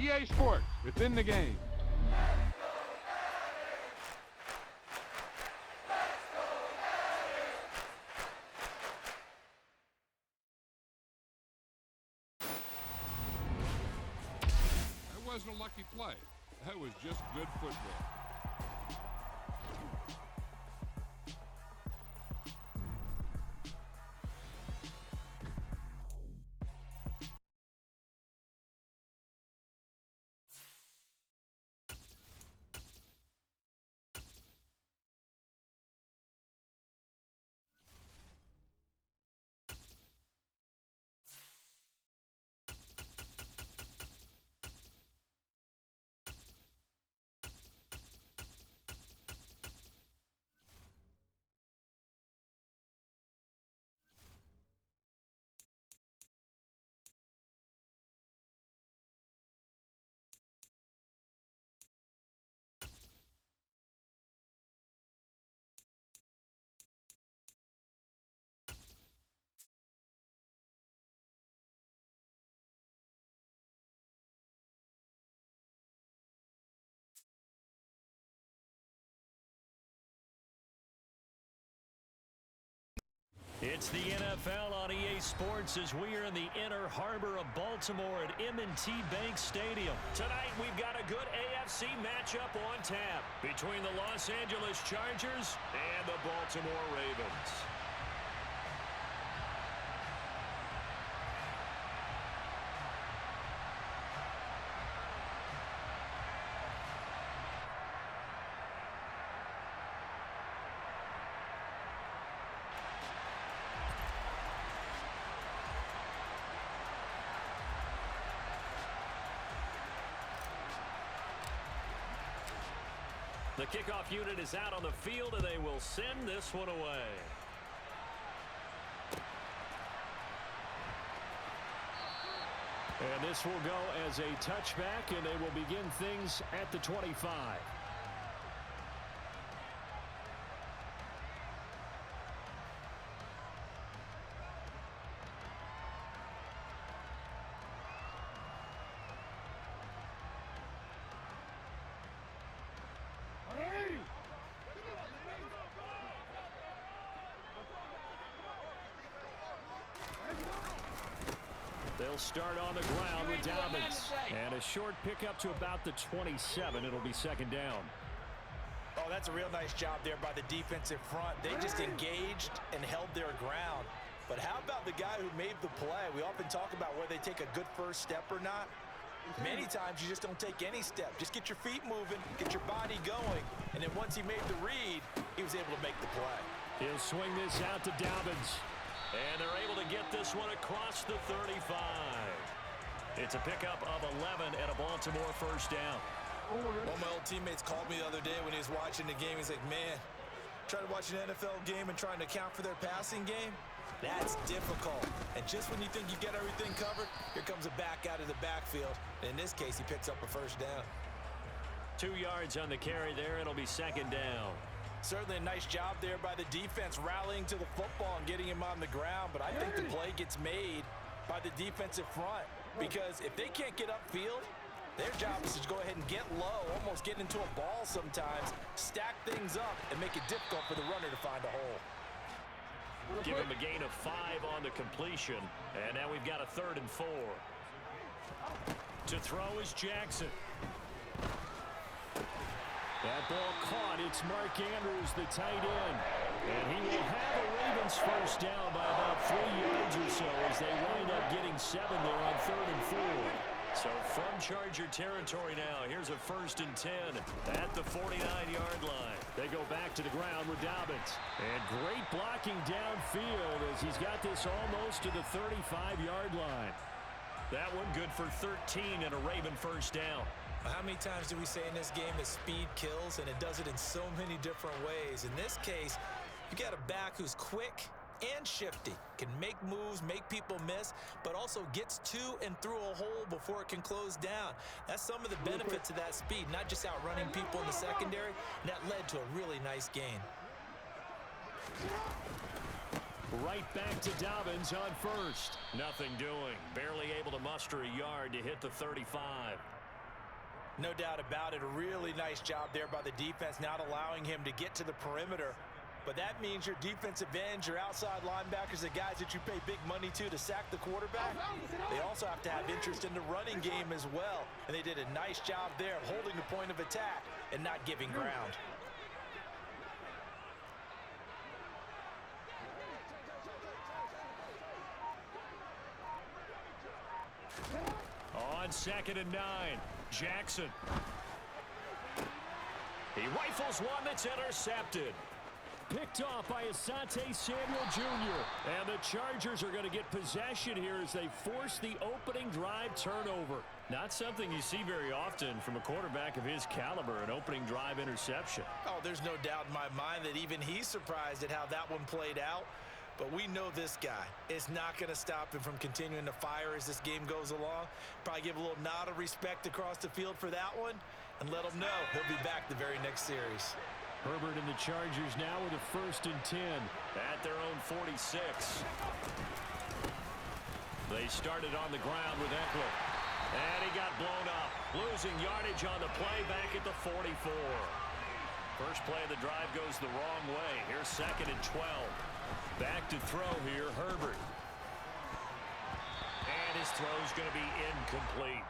EA Sports. It's in the game. That wasn't a lucky play. That was just good football. It's the NFL on EA Sports as we are in the inner harbor of Baltimore at M&T Bank Stadium. Tonight, we've got a good AFC matchup on tap between the Los Angeles Chargers and the Baltimore Ravens. The kickoff unit is out on the field, and they will send this one away. And this will go as a touchback, and they will begin things at the 25. They'll start on the ground with Dobbins. And a short pickup to about the 27. It'll be second down. Oh, that's a real nice job there by the defensive front. They just engaged and held their ground. But how about the guy who made the play? We often talk about whether they take a good first step or not. Many times you just don't take any step. Just get your feet moving, get your body going. And then once he made the read, he was able to make the play. He'll swing this out to Dobbins. And they're able to get this one across the 35. It's a pickup of 11 and a Baltimore first down. One of my old teammates called me the other day when he was watching the game. He's like, man, trying to watch an NFL game and trying to account for their passing game, that's difficult. And just when you think you get everything covered, here comes a back out of the backfield. In this case, he picks up a first down. 2 yards on the carry there. It'll be second down. Certainly a nice job there by the defense rallying to the football and getting him on the ground. But I think the play gets made by the defensive front because if they can't get upfield, their job is to go ahead and get low, almost get into a ball sometimes, stack things up, and make it difficult for the runner to find a hole. Give him a gain of 5 on the completion. And now we've got a 3rd and 4. To throw is Jackson. That ball caught. It's Mark Andrews, the tight end. And he will have a Ravens first down by about 3 yards or so as they wind up getting 7 there on 3rd and 4. So from Charger territory now, here's a 1st and 10 at the 49-yard line. They go back to the ground with Dobbins. And great blocking downfield as he's got this almost to the 35-yard line. That one good for 13 and a Raven first down. How many times do we say in this game that speed kills, and it does it in so many different ways? In this case, you got a back who's quick and shifty, can make moves, make people miss, but also gets to and through a hole before it can close down. That's some of the benefits of that speed, not just outrunning people in the secondary, and that led to a really nice gain. Right back to Dobbins on first. Nothing doing. Barely able to muster a yard to hit the 35. No doubt about it. A really nice job there by the defense, not allowing him to get to the perimeter. But that means your defensive ends, your outside linebackers, the guys that you pay big money to sack the quarterback, they also have to have interest in the running game as well. And they did a nice job there of holding the point of attack and not giving ground. On 2nd and 9, Jackson. He rifles one that's intercepted. Picked off by Asante Samuel Jr. And the Chargers are going to get possession here as they force the opening drive turnover. Not something you see very often from a quarterback of his caliber, an opening drive interception. Oh, there's no doubt in my mind that even he's surprised at how that one played out. But we know this guy is not going to stop him from continuing to fire as this game goes along. Probably give a little nod of respect across the field for that one and let him know he'll be back the very next series. Herbert and the Chargers now with a 1st and 10 at their own 46. They started on the ground with Eckler. And he got blown up. Losing yardage on the play back at the 44. First play of the drive goes the wrong way. Here's 2nd and 12. Back to throw here, Herbert. And his throw's going to be incomplete.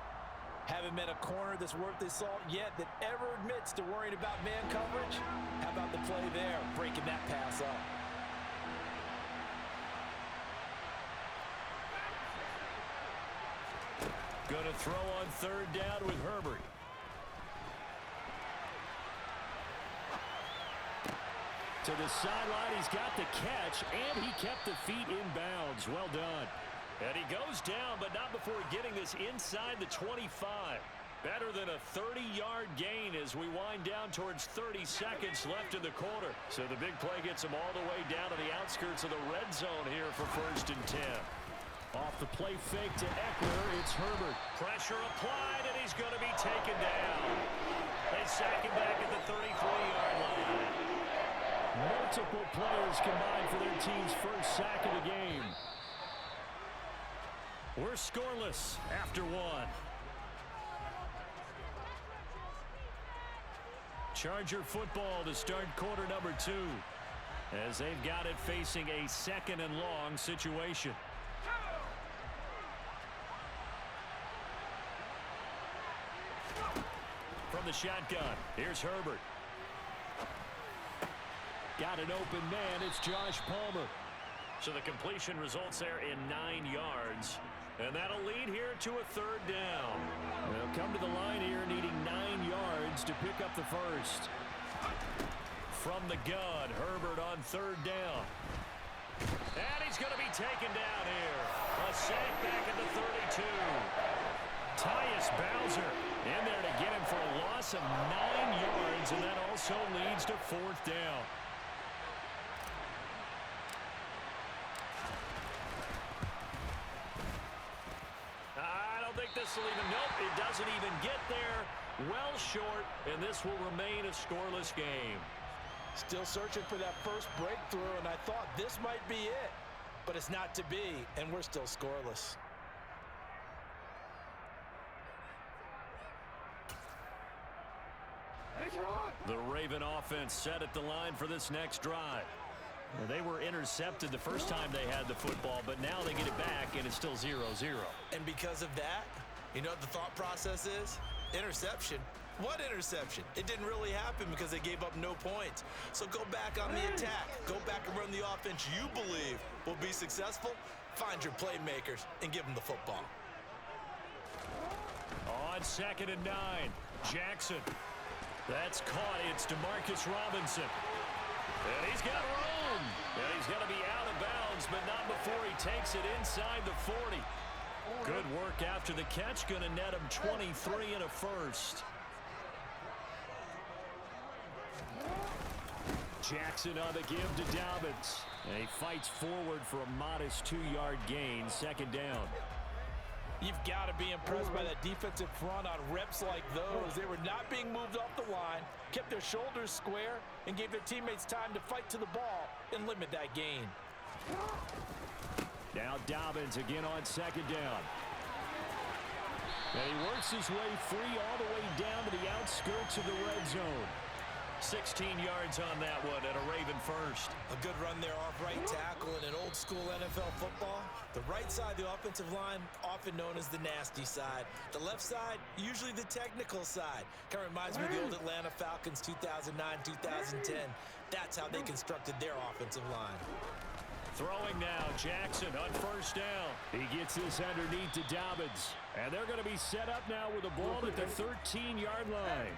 Haven't met a corner that's worth his salt yet that ever admits to worrying about man coverage. How about the play there, breaking that pass up? Going to throw on 3rd down with Herbert. To the sideline, he's got the catch, and he kept the feet in bounds. Well done. And he goes down, but not before getting this inside the 25. Better than a 30-yard gain as we wind down towards 30 seconds left in the quarter. So the big play gets him all the way down to the outskirts of the red zone here for 1st and 10. Off the play fake to Eckler, it's Herbert. Pressure applied, and he's going to be taken down. They sack him back at the 33-yard line. Multiple players combined for their team's first sack of the game. We're scoreless after 1. Charger football to start quarter number 2 as they've got it facing a 2nd and long situation. From the shotgun, here's Herbert. Got an open man, it's Josh Palmer. So the completion results there in 9 yards. And that'll lead here to a 3rd down. They'll come to the line here needing 9 yards to pick up the first. From the gun, Herbert on 3rd down. And he's going to be taken down here. A sack back at the 32. Tyus Bowser in there to get him for a loss of 9 yards, and that also leads to 4th down. This will even, nope, it doesn't even get there. Well short, and this will remain a scoreless game. Still searching for that first breakthrough, and I thought this might be it. But it's not to be, and we're still scoreless. The Raven offense set at the line for this next drive. Well, they were intercepted the first time they had the football, but now they get it back, and it's still 0-0. And because of that, you know what the thought process is? Interception. What interception? It didn't really happen because they gave up no points. So go back on the attack. Go back and run the offense you believe will be successful. Find your playmakers and give them the football. On 2nd and 9, Jackson. That's caught. It's DeMarcus Robinson. And he's got room. And he's going to be out of bounds, but not before he takes it inside the 40. Good work after the catch. Going to net him 23 and a first. Jackson on the give to Dobbins. And he fights forward for a modest 2-yard gain. 2nd down. You've got to be impressed by that defensive front on reps like those. They were not being moved off the line, kept their shoulders square, and gave their teammates time to fight to the ball and limit that gain. Now Dobbins again on 2nd down. And he works his way free all the way down to the outskirts of the red zone. 16 yards on that one and a Raven first. A good run there off right tackle in an old-school NFL football. The right side of the offensive line, often known as the nasty side. The left side, usually the technical side. Kind of reminds me of the old Atlanta Falcons 2009-2010. That's how they constructed their offensive line. Throwing now, Jackson on first down. He gets this underneath to Dobbins. And they're going to be set up now with the ball at the 13-yard line.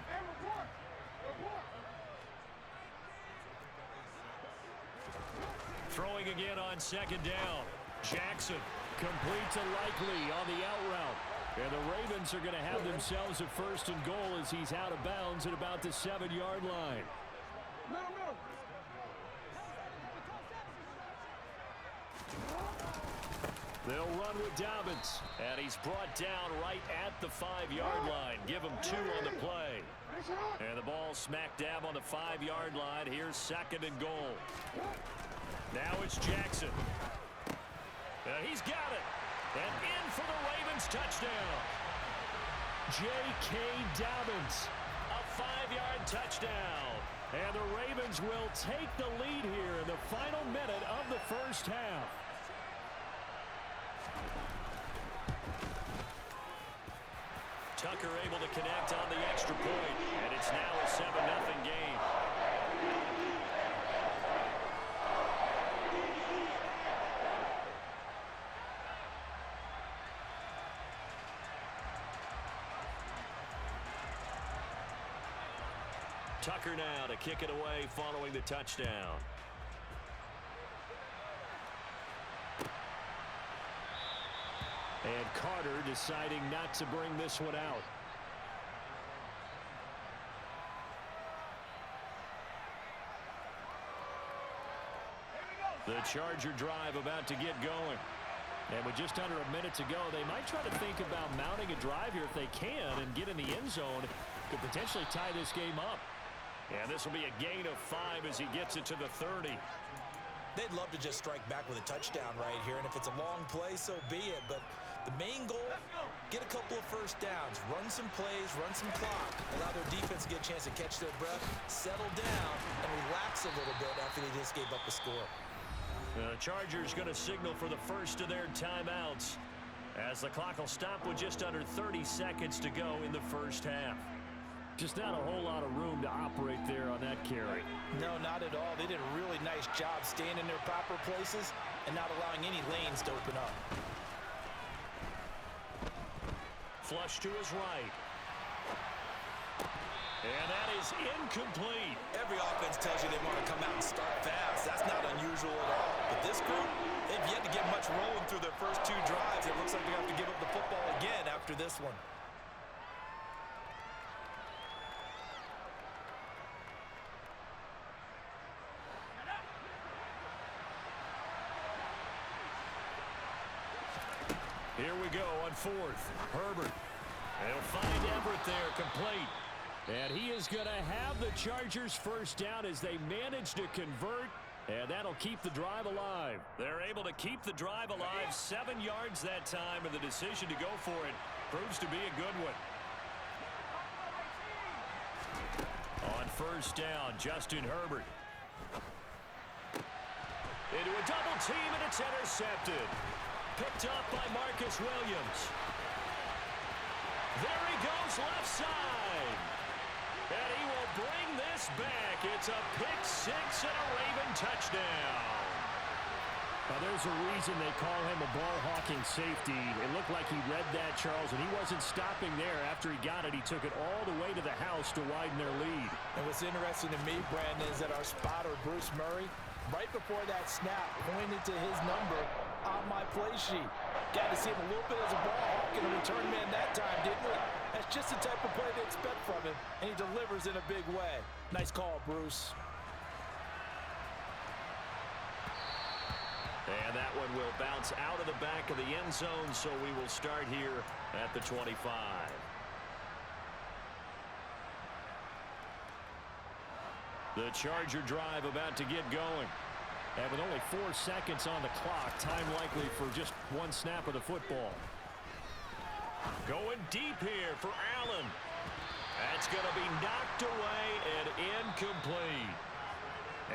Throwing again on second down. Jackson complete to Likely on the out route. And the Ravens are going to have themselves a first and goal as he's out of bounds at about the 7-yard line. They'll run with Dobbins. And he's brought down right at the 5-yard line. Give him 2 on the play. And the ball smack dab on the 5-yard line. Here's second and goal. Now it's Jackson. He's got it. And in for the Ravens touchdown. J.K. Dobbins. A 5-yard touchdown. And the Ravens will take the lead here in the final minute of the first half. Tucker able to connect on the extra point. And it's now a 7-0 game. Tucker now to kick it away following the touchdown. And Carter deciding not to bring this one out. The Charger drive about to get going. And with just under a minute to go, they might try to think about mounting a drive here if they can and get in the end zone. Could potentially tie this game up. And this will be a gain of 5 as he gets it to the 30. They'd love to just strike back with a touchdown right here, and if it's a long play, so be it. But the main goal, get a couple of first downs, run some plays, run some clock, allow their defense to get a chance to catch their breath, settle down, and relax a little bit after they just gave up a score. The Chargers going to signal for the first of their timeouts as the clock will stop with just under 30 seconds to go in the first half. Just not a whole lot of room to operate there on that carry. No, not at all. They did a really nice job staying in their proper places and not allowing any lanes to open up. Flush to his right. And that is incomplete. Every offense tells you they want to come out and start fast. That's not unusual at all. But this group, they've yet to get much rolling through their first 2 drives. It looks like they have to give up the football again after this one. Here we go on 4th. Herbert. They'll find Everett there, complete. And he is going to have the Chargers first down as they manage to convert. And that'll keep the drive alive. They're able to keep the drive alive. 7 yards that time, and the decision to go for it proves to be a good one. On first down, Justin Herbert. Into a double team, and it's intercepted. Picked up by Marcus Williams. There he goes, left side. And he will bring this back. It's a pick-6 and a Raven touchdown. Now, there's a reason they call him a ball-hawking safety. It looked like he read that, Charles, and he wasn't stopping there. After he got it, he took it all the way to the house to widen their lead. And what's interesting to me, Brandon, is that our spotter, Bruce Murray, right before that snap, pointed to his number on my play sheet. Got to see him a little bit as a ball hawk and a return man that time, didn't we? That's just the type of play they expect from him, and he delivers in a big way. Nice call, Bruce. And that one will bounce out of the back of the end zone, so we will start here at the 25. The Charger drive about to get going. And with only 4 seconds on the clock, time likely for just 1 snap of the football. Going deep here for Allen. That's going to be knocked away and incomplete.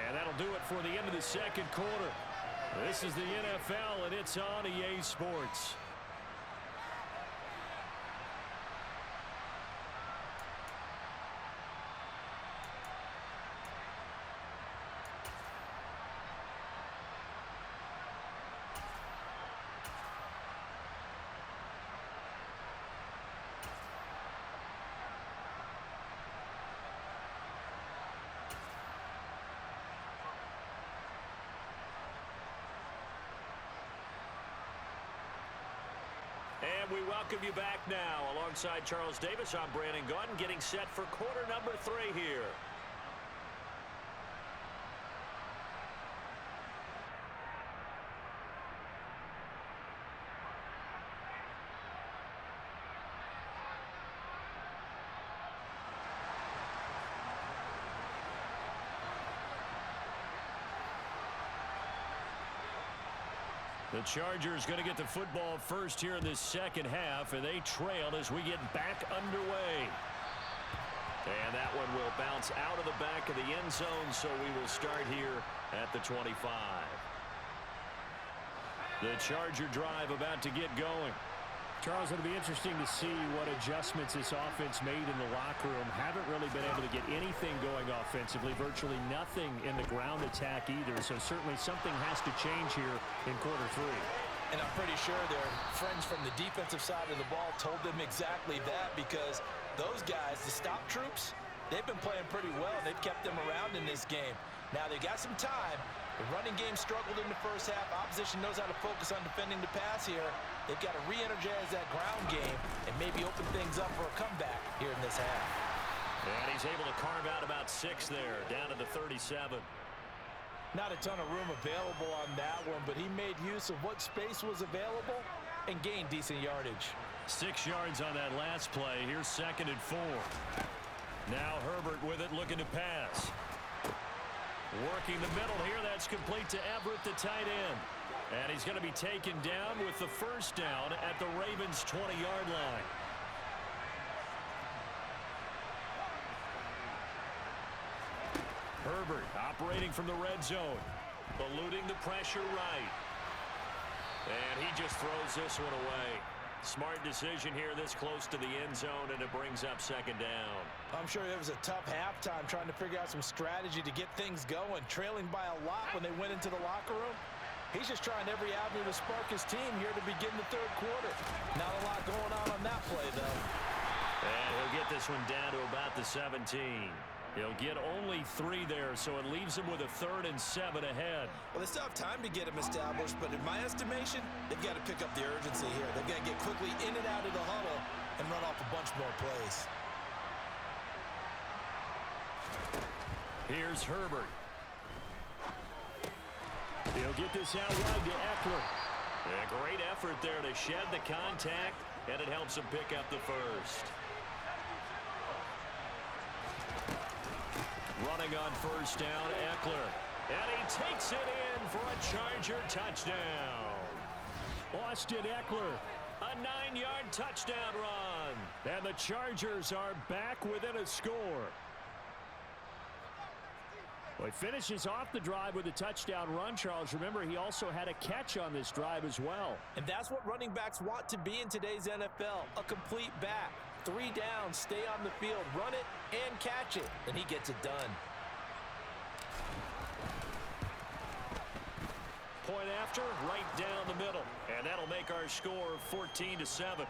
And that'll do it for the end of the second quarter. This is the NFL, and it's on EA Sports. And we welcome you back now. Alongside Charles Davis, I'm Brandon Gunn, getting set for quarter number 3 here. The Chargers going to get the football first here in this second half, and they trail as we get back underway. And that one will bounce out of the back of the end zone, so we will start here at the 25. The Charger drive about to get going. Charles, it'll be interesting to see what adjustments this offense made in the locker room. Haven't really been able to get anything going offensively, virtually nothing in the ground attack either. So certainly something has to change here in quarter 3. And I'm pretty sure their friends from the defensive side of the ball told them exactly that, because those guys, the stop troops, they've been playing pretty well. They've kept them around in this game. Now they got some time. The running game struggled in the first half. Opposition knows how to focus on defending the pass here. They've got to re-energize that ground game and maybe open things up for a comeback here in this half. And he's able to carve out about 6 there, down to the 37. Not a ton of room available on that one, but he made use of what space was available and gained decent yardage. 6 yards on that last play. Here's 2nd and 4. Now Herbert with it, looking to pass. Working the middle here. That's complete to Everett, the tight end. And he's going to be taken down with the first down at the Ravens' 20-yard line. Herbert operating from the red zone. Eluding the pressure right. And he just throws this one away. Smart decision here this close to the end zone, and it brings up 2nd down. I'm sure it was a tough halftime trying to figure out some strategy to get things going. Trailing by a lot when they went into the locker room. He's just trying every avenue to spark his team here to begin the 3rd quarter. Not a lot going on that play, though. And he'll get this one down to about the 17. He'll get only 3 there, so it leaves him with a 3rd and 7 ahead. Well, they still have time to get him established, but in my estimation, they've got to pick up the urgency here. They've got to get quickly in and out of the huddle and run off a bunch more plays. Here's Herbert. He'll get this out wide to Eckler. A great effort there to shed the contact, and it helps him pick up the first. Running on first down, Eckler. And he takes it in for a Charger touchdown. Austin Eckler. A 9-yard touchdown run. And the Chargers are back within a score. Well, he finishes off the drive with a touchdown run, Charles. Remember, he also had a catch on this drive as well. And that's what running backs want to be in today's NFL, a complete back. 3 downs, stay on the field, run it, and catch it, and he gets it done. Point after, right down the middle. And that'll make our score 14-7.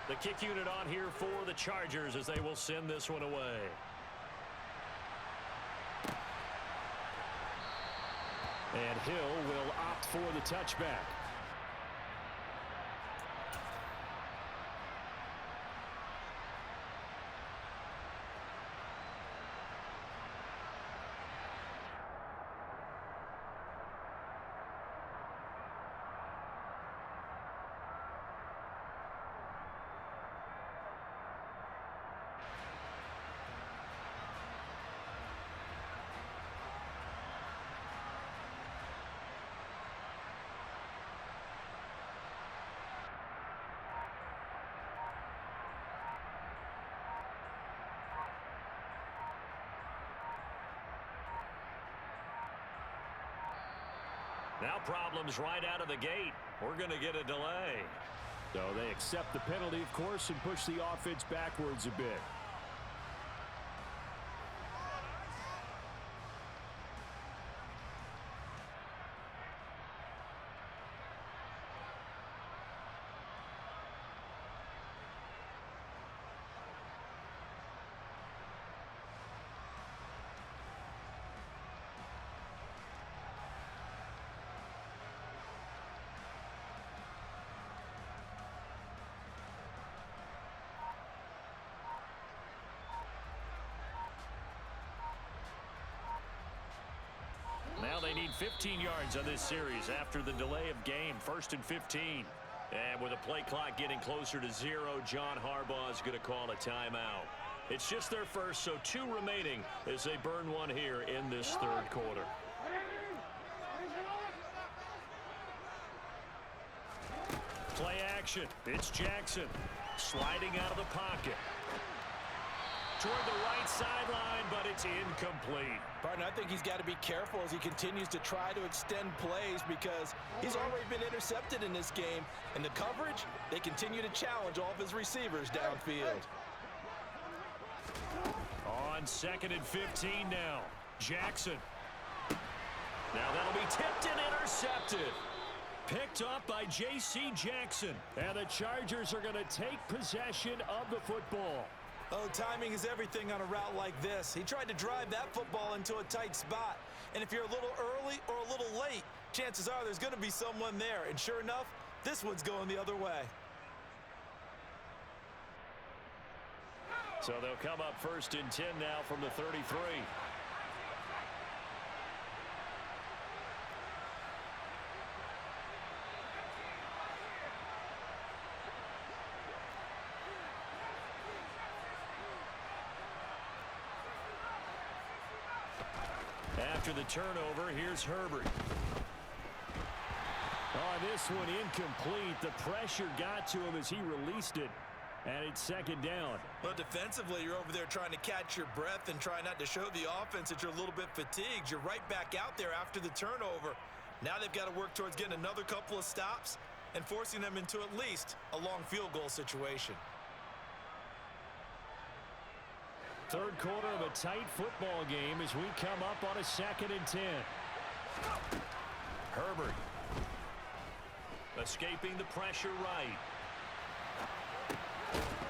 The kick unit on here for the Chargers as they will send this one away. And Hill will opt for the touchback. Now problems right out of the gate. We're going to get a delay. So they accept the penalty, of course, and push the offense backwards a bit. Now they need 15 yards on this series after the delay of game. 1st and 15. And with a play clock getting closer to 0, John Harbaugh is going to call a timeout. It's just their first, so 2 remaining as they burn one here in this 3rd quarter. Play action. It's Jackson sliding out of the pocket. Toward the right sideline, but it's incomplete. Partner, I think he's got to be careful as he continues to try to extend plays because he's already been intercepted in this game. And the coverage, they continue to challenge all of his receivers downfield. On 2nd and 15 now. Jackson. Now that'll be tipped and intercepted. Picked up by J.C. Jackson. And the Chargers are going to take possession of the football. Oh, timing is everything on a route like this. He tried to drive that football into a tight spot. And if you're a little early or a little late, chances are there's going to be someone there. And sure enough, this one's going the other way. So they'll come up 1st and 10 now from the 33. After the turnover, here's Herbert. Oh, this one incomplete. The pressure got to him as he released it. And it's 2nd down. Well, defensively, you're over there trying to catch your breath and try not to show the offense that you're a little bit fatigued. You're right back out there after the turnover. Now they've got to work towards getting another couple of stops and forcing them into at least a long field goal situation. 3rd quarter of a tight football game as we come up on a 2nd and 10. Herbert. Escaping the pressure right.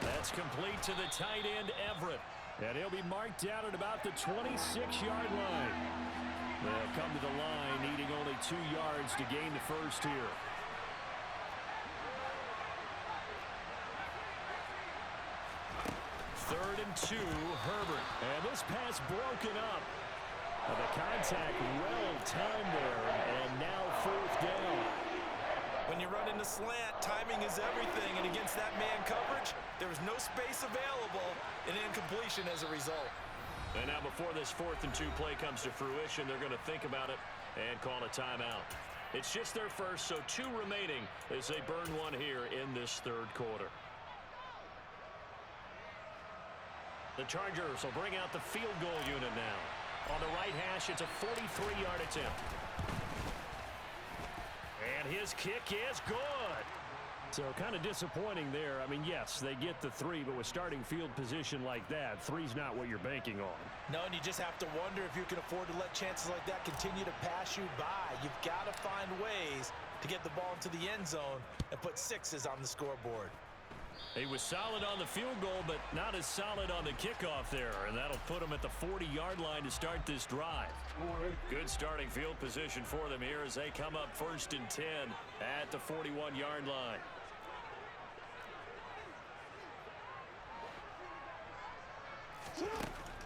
That's complete to the tight end, Everett. And he'll be marked down at about the 26-yard line. They'll come to the line needing only 2 yards to gain the first here. Third and 2, Herbert. And this pass broken up. And the contact well timed there. And now 4th down. When you run in the slant, timing is everything. And against that man coverage, there was no space available, and incompletion as a result. And now before this 4th and 2 play comes to fruition, they're going to think about it and call a timeout. It's just their first, so 2 remaining as they burn one here in this 3rd quarter. The Chargers will bring out the field goal unit now. On the right hash, it's a 43-yard attempt. And his kick is good. So kind of disappointing there. I mean, yes, they get the 3, but with starting field position like that, 3's not what you're banking on. No, and you just have to wonder if you can afford to let chances like that continue to pass you by. You've got to find ways to get the ball into the end zone and put 6s on the scoreboard. He was solid on the field goal, but not as solid on the kickoff there, and that'll put him at the 40-yard line to start this drive. Good starting field position for them here as they come up 1st and 10 at the 41-yard line.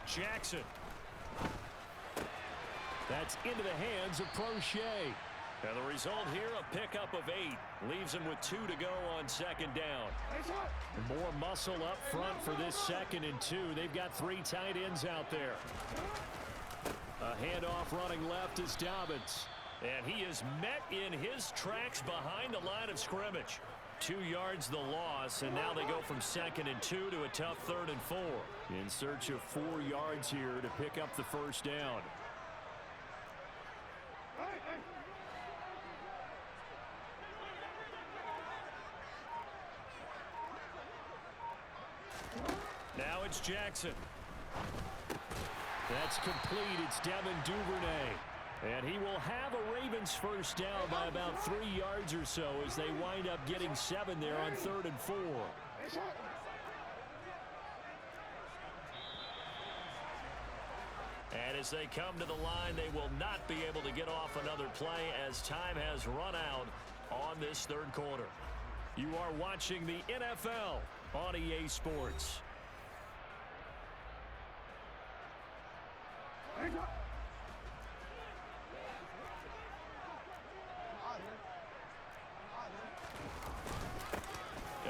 Jackson. That's into the hands of Prochet. And the result here, a pickup of 8. Leaves him with 2 to go on 2nd down. More muscle up front for this 2nd and 2. They've got 3 tight ends out there. A handoff running left is Dobbins. And he is met in his tracks behind the line of scrimmage. 2 yards the loss, and now they go from 2nd and 2 to a tough 3rd and 4. In search of 4 yards here to pick up the 1st down. Here's Jackson. That's complete. It's Devin Duvernay. And he will have a Ravens first down by about 3 yards or so as they wind up getting 7 there on 3rd and 4. And as they come to the line, they will not be able to get off another play as time has run out on this 3rd quarter. You are watching the NFL on EA Sports.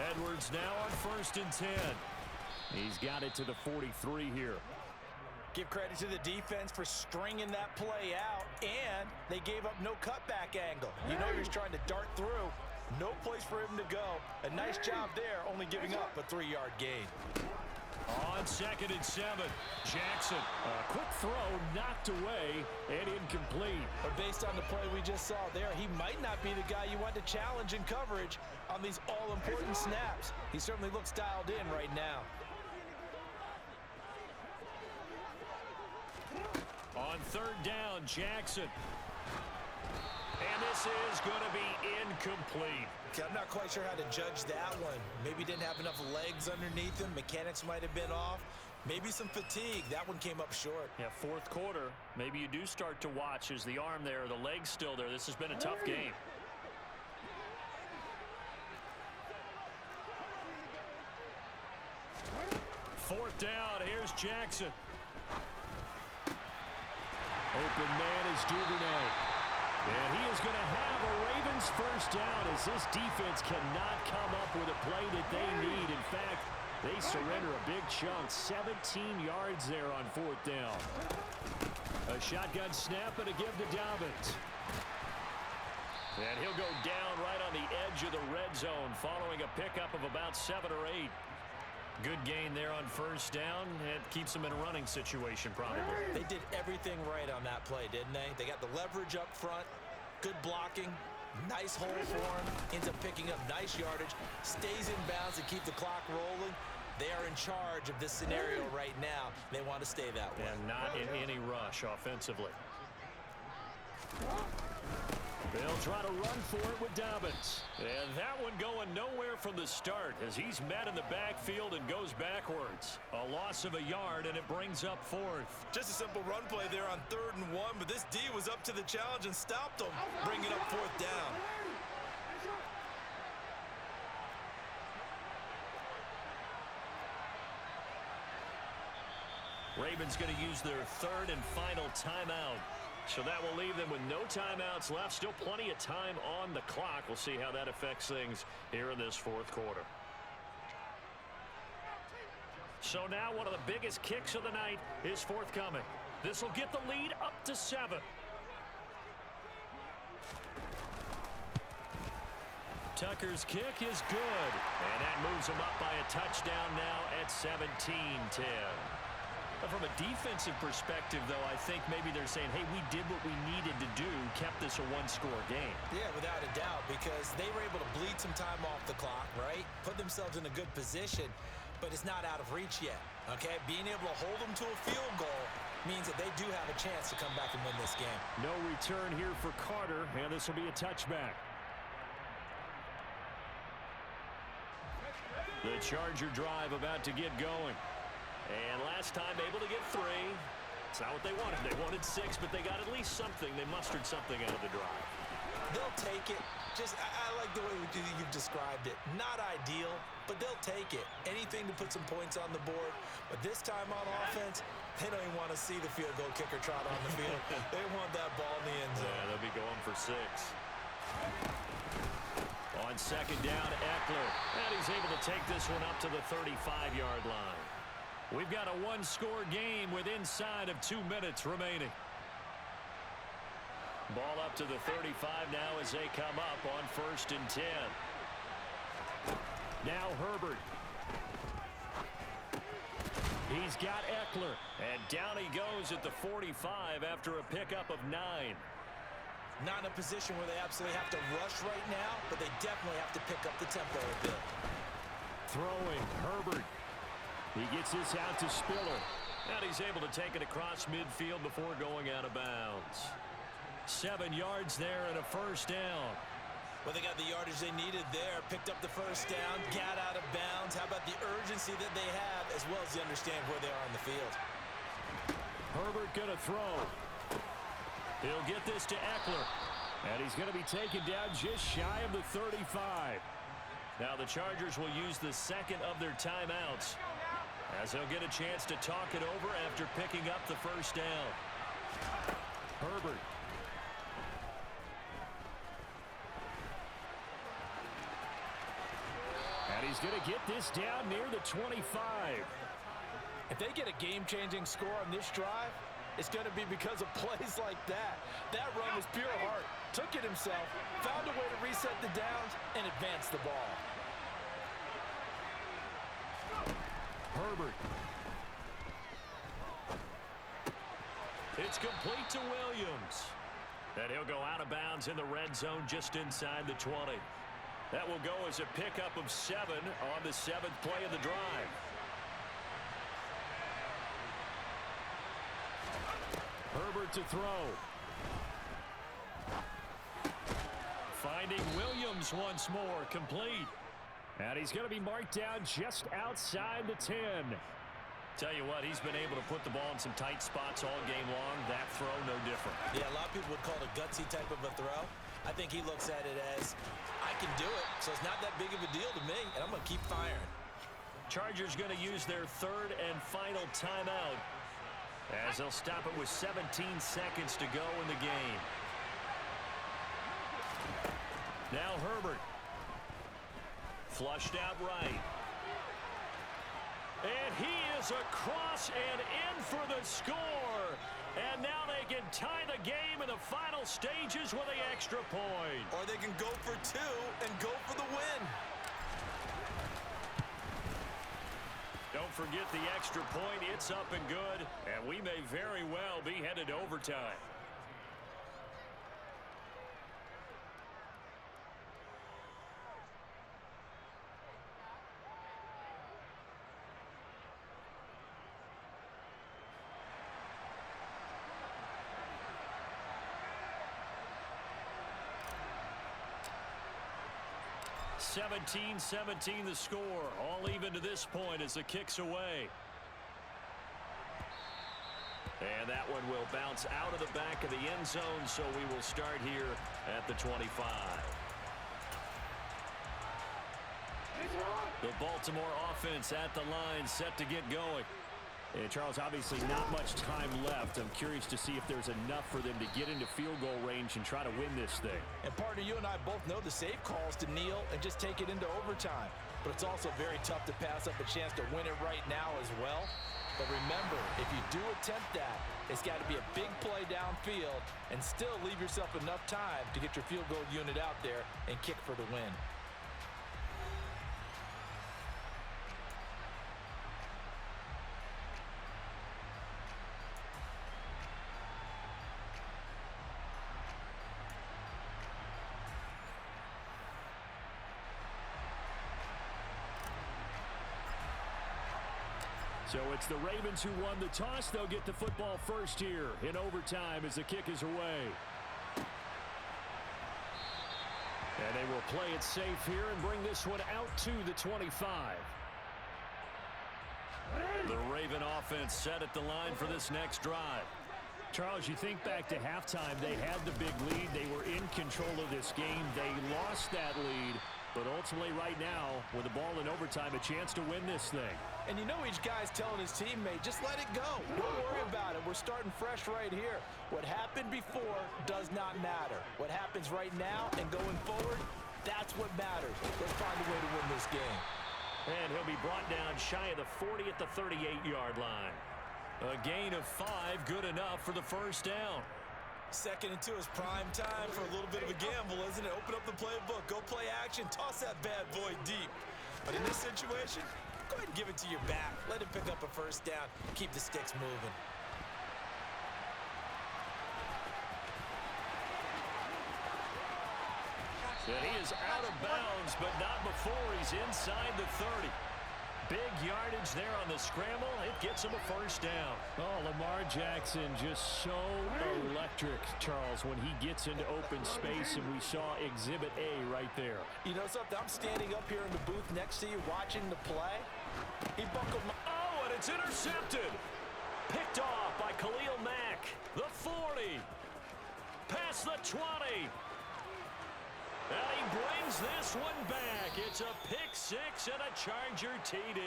Edwards now on 1st and 10. He's got it to the 43 here. Give credit to the defense for stringing that play out, and they gave up no cutback angle. You know you're trying to dart through. No place for him to go. A nice job there, only giving up a 3-yard gain. On 2nd and 7, Jackson. A quick throw knocked away and incomplete. But based on the play we just saw there, he might not be the guy you want to challenge in coverage on these all-important snaps. He certainly looks dialed in right now. On 3rd down, Jackson. And this is going to be incomplete. Okay, I'm not quite sure how to judge that one. Maybe didn't have enough legs underneath him. Mechanics might have been off. Maybe some fatigue. That one came up short. Yeah, 4th quarter. Maybe you do start to watch as the arm there, the leg's still there. This has been a tough game. Fourth down, here's Jackson. Open man is Duvernay. And he is going to have a Ravens first down as this defense cannot come up with a play that they need. In fact, they surrender a big chunk. 17 yards there on 4th down. A shotgun snap and a give to Dobbins. And he'll go down right on the edge of the red zone following a pickup of about 7 or 8. Good gain there on first down. It keeps them in a running situation probably. They did everything right on that play, didn't they? They got the leverage up front, good blocking, nice hole for him, ends up picking up nice yardage, stays in bounds to keep the clock rolling. They are in charge of this scenario right now. They want to stay that way. And not in any rush offensively. They'll try to run for it with Dobbins. And that one going nowhere from the start as he's met in the backfield and goes backwards. A loss of a yard, and it brings up 4th. Just a simple run play there on 3rd and 1, but this D was up to the challenge and stopped them, bringing up 4th down. Ravens going to use their 3rd and final timeout. So that will leave them with no timeouts left. Still plenty of time on the clock. We'll see how that affects things here in this 4th quarter. So now one of the biggest kicks of the night is forthcoming. This will get the lead up to 7. Tucker's kick is good. And that moves him up by a touchdown now at 17-10. From a defensive perspective, though, I think maybe they're saying, hey, we did what we needed to do, kept this a 1-score game. Yeah, without a doubt, because they were able to bleed some time off the clock, right? Put themselves in a good position, but it's not out of reach yet, okay? Being able to hold them to a field goal means that they do have a chance to come back and win this game. No return here for Carter, and this will be a touchback. The Charger drive about to get going. And last time able to get 3. It's not what they wanted. They wanted 6, but they got at least something. They mustered something out of the drive. They'll take it. I like the way you've described it. Not ideal, but they'll take it. Anything to put some points on the board. But this time on offense, they don't even want to see the field goal kicker trot on the field. They want that ball in the end zone. Yeah, they'll be going for 6. On 2nd down, Eckler. And he's able to take this one up to the 35-yard line. We've got a 1-score game with inside of 2 minutes remaining. Ball up to the 35 now as they come up on 1st and 10. Now Herbert. He's got Eckler. And down he goes at the 45 after a pickup of 9. Not in a position where they absolutely have to rush right now, but they definitely have to pick up the tempo a bit. Throwing, Herbert. He gets this out to Spiller. And he's able to take it across midfield before going out of bounds. 7 yards there and a first down. Well, they got the yardage they needed there. Picked up the first down, got out of bounds. How about the urgency that they have, as well as they understand where they are on the field. Herbert going to throw. He'll get this to Eckler. And he's going to be taken down just shy of the 35. Now the Chargers will use the second of their timeouts, as they'll get a chance to talk it over after picking up the first down. Herbert. And he's going to get this down near the 25. If they get a game-changing score on this drive, it's going to be because of plays like that. That run was pure heart. Took it himself, found a way to reset the downs, and advance the ball. Herbert. It's complete to Williams. And he'll go out of bounds in the red zone just inside the 20. That will go as a pickup of 7 on the 7th play of the drive. Herbert to throw. Finding Williams once more, complete. And he's going to be marked down just outside the 10. Tell you what, he's been able to put the ball in some tight spots all game long. That throw, no different. Yeah, a lot of people would call it a gutsy type of a throw. I think he looks at it as, I can do it, so it's not that big of a deal to me, and I'm going to keep firing. Chargers going to use their third and final timeout, as they'll stop it with 17 seconds to go in the game. Now Herbert. Flushed out right. And he is across and in for the score. And now they can tie the game in the final stages with the extra point. Or they can go for 2 and go for the win. Don't forget the extra point. It's up and good. And we may very well be headed to overtime. (17-17) the score, all even to this point as the kick's away. And that one will bounce out of the back of the end zone, so we will start here at the 25. The Baltimore offense at the line, set to get going. And Charles, obviously not much time left. I'm curious to see if there's enough for them to get into field goal range and try to win this thing. And partner, you and I both know the safe calls to kneel and just take it into overtime. But it's also very tough to pass up a chance to win it right now as well. But remember, if you do attempt that, it's got to be a big play downfield and still leave yourself enough time to get your field goal unit out there and kick for the win. So it's the Ravens who won the toss. They'll get the football first here in overtime as the kick is away. And they will play it safe here and bring this one out to the 25. The Raven offense set at the line for this next drive. Charles, you think back to halftime, they had the big lead. They were in control of this game. They lost that lead. But ultimately right now, with the ball in overtime, a chance to win this thing. And you know each guy's telling his teammate, just let it go. Don't worry about it. We're starting fresh right here. What happened before does not matter. What happens right now and going forward, that's what matters. Let's find a way to win this game. And he'll be brought down shy of the 40 at the 38-yard line. A gain of 5, good enough for the first down. 2nd and 2 is prime time for a little bit of a gamble, isn't it? Open up the playbook, go play action, toss that bad boy deep. But in this situation, go ahead and give it to your back. Let him pick up a first down, keep the sticks moving. And he is out of bounds, but not before he's inside the 30. Big yardage there on the scramble. It gets him a first down. Oh, Lamar Jackson just so electric, Charles, when he gets into open space, and we saw Exhibit A right there. You know something? I'm standing up here in the booth next to you watching the play. He buckled my... Oh, and it's intercepted. Picked off by Khalil Mack. The 40. Past the 20. And he brings this one back. It's a pick six and a Charger TD.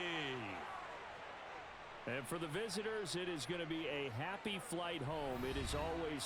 And for the visitors, it is going to be a happy flight home. It is always